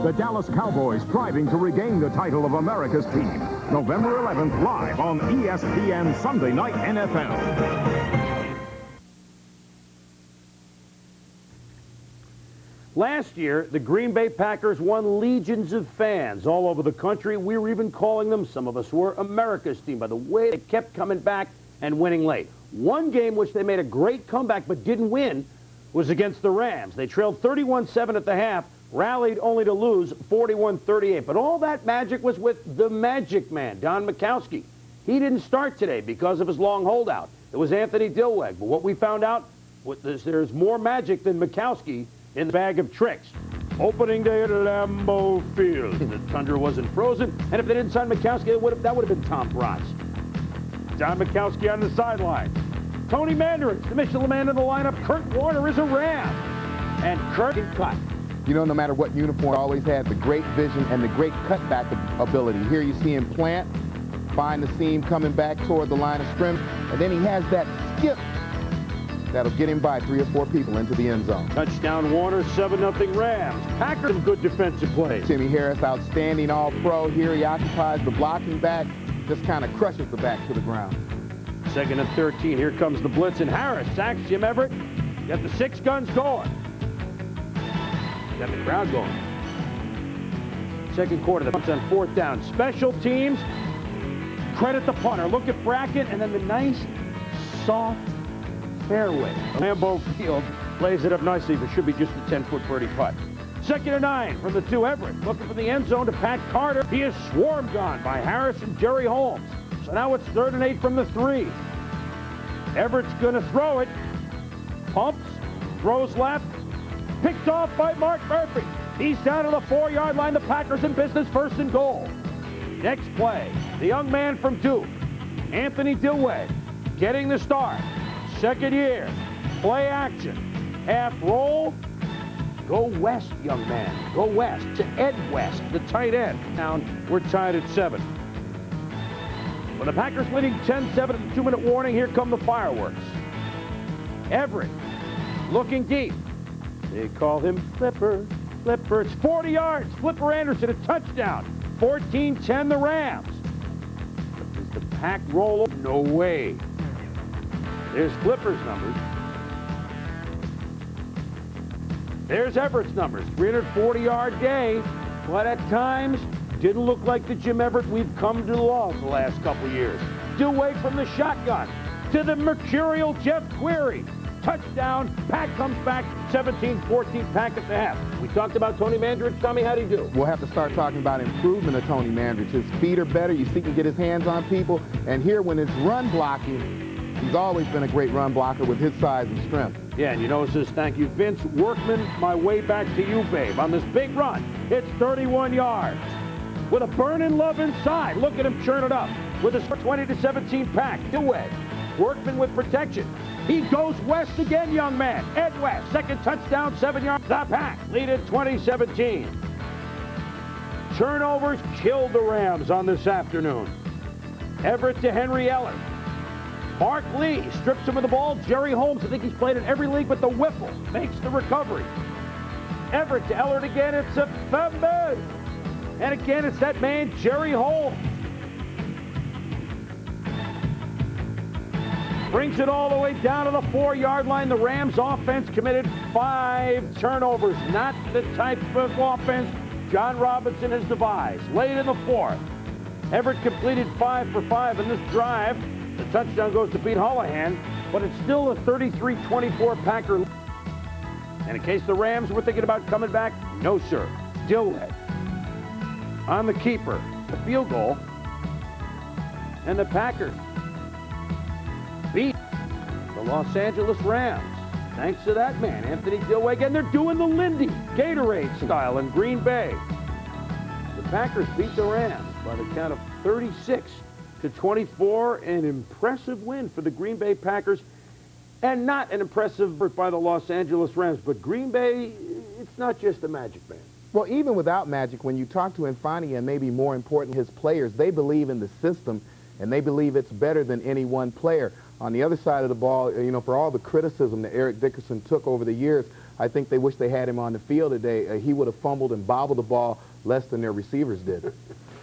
The Dallas Cowboys striving to regain the title of America's team. November 11th, live on ESPN Sunday Night NFL. Last year, the Green Bay Packers won legions of fans all over the country. We were even calling them, some of us were, America's team by the way they kept coming back and winning late. One game which they made a great comeback but didn't win was against the Rams. They trailed 31-7 at the half, rallied only to lose 41-38. But all that magic was with the magic man, Don Majkowski. He didn't start today because of his long holdout. It was Anthony Dilweg. But what we found out, there's more magic than Majkowski in the bag of tricks. Opening day at Lambeau Field. The Tundra wasn't frozen, and if they didn't sign Majkowski, that would have been Tom Bronze. Don Majkowski on the sideline. Tony Mandarich, the Michelin man in the lineup. Kurt Warner is a Ram. And Kurt can cut. You know, no matter what uniform, always had the great vision and the great cutback ability. Here you see him plant, find the seam coming back toward the line of scrimmage, and then he has that skip that'll get him by 3 or 4 people into the end zone. Touchdown Warner, 7-0 Rams. Packers, some good defensive plays. Timmy Harris, outstanding all-pro. Here he occupies the blocking back, just kind of crushes the back to the ground. 2nd and 13, here comes the blitz, and Harris sacks Jim Everett. Got the 6 guns going. Got the crowd going. Second quarter, the punts on 4th down. Special teams, credit the punter. Look at Brackett, and then the nice, soft fairway. Lambeau Field lays it up nicely, but should be just a 10-foot birdie putt. 2nd and 9 from the 2. Everett looking for the end zone to Pat Carter. He is swarmed on by Harris and Jerry Holmes. So now it's 3rd and 8 from the 3. Everett's going to throw it. Pumps, throws left. Picked off by Mark Murphy. He's down to the 4-yard line. The Packers in business, 1st and goal. Next play, the young man from Duke, Anthony Dilweg, getting the start. 2nd year, play action, half roll. Go west, young man. Go west to Ed West, the tight end. Now we're tied at 7. When the Packers leading 10-7 at the 2-minute warning, here come the fireworks. Everett looking deep. They call him Flipper. Flipper, it's 40 yards. Flipper Anderson, a touchdown. 14-10 the Rams. Does the Pack roll up? No way. There's Flipper's numbers. There's Everett's numbers. 340-yard day, but at times didn't look like the Jim Everett we've come to love the last couple years. Dilweg from the shotgun to the mercurial Jeff Query. Touchdown. Pack comes back 17-14 Pack at the half. We talked about Tony Mandarich. Tommy, how'd he do? We'll have to start talking about improvement of Tony Mandarich. His feet are better. You see he can get his hands on people. And here when it's run blocking, he's always been a great run blocker with his size and strength. Yeah, and you know it says, thank you, Vince Workman, my way back to you, babe. On this big run, it's 31 yards. With a burning love inside. Look at him churn it up. With a 20-17 Pack. Dilweg. Workman with protection. He goes west again, young man. Ed West, 2nd touchdown, 7 yards. The Pack lead at 20-17. Turnovers killed the Rams on this afternoon. Everett to Henry Eller. Mark Lee strips him of the ball. Jerry Holmes, I think he's played in every league but the Whipple, makes the recovery. Everett to Eller again. It's a fumble. And again, it's that man, Jerry Holmes. Brings it all the way down to the 4-yard line. The Rams offense committed 5 turnovers. Not the type of offense John Robinson has devised. Late in the 4th, Everett completed 5 for 5 in this drive. The touchdown goes to Pete Holohan, but it's still a 33-24 Packer. And in case the Rams were thinking about coming back, no, sir. Dilweg on the keeper, the field goal, and the Packers beat the Los Angeles Rams. Thanks to that man, Anthony Dilweg, and they're doing the Lindy Gatorade style in Green Bay. The Packers beat the Rams by the count of 36-24, an impressive win for the Green Bay Packers, and not an impressive by the Los Angeles Rams, but Green Bay, it's not just a magic man. Well, even without magic, when you talk to Infani and maybe more important, his players, they believe in the system, and they believe it's better than any one player. On the other side of the ball, you know, for all the criticism that Eric Dickerson took over the years, I think they wish they had him on the field today. He would have fumbled and bobbled the ball less than their receivers did.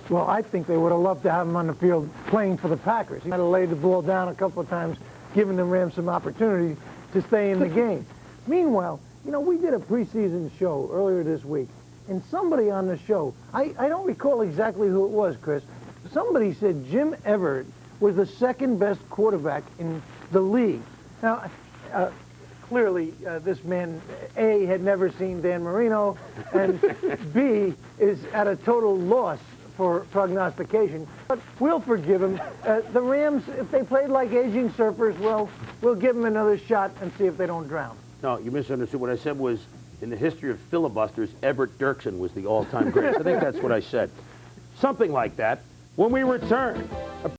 Well, I think they would have loved to have him on the field playing for the Packers. He might have laid the ball down a couple of times, giving the Rams some opportunity to stay in the game. Meanwhile, you know, we did a preseason show earlier this week, and somebody on the show, I don't recall exactly who it was, Chris, somebody said Jim Everett was the second best quarterback in the league. Now, clearly, this man, A, had never seen Dan Marino, and B, is at a total loss for prognostication. But we'll forgive him. The Rams, if they played like aging surfers, well, we'll give them another shot and see if they don't drown. No, you misunderstood. What I said was, in the history of filibusters, Everett Dirksen was the all-time greatest. I think that's what I said. Something like that. When we return,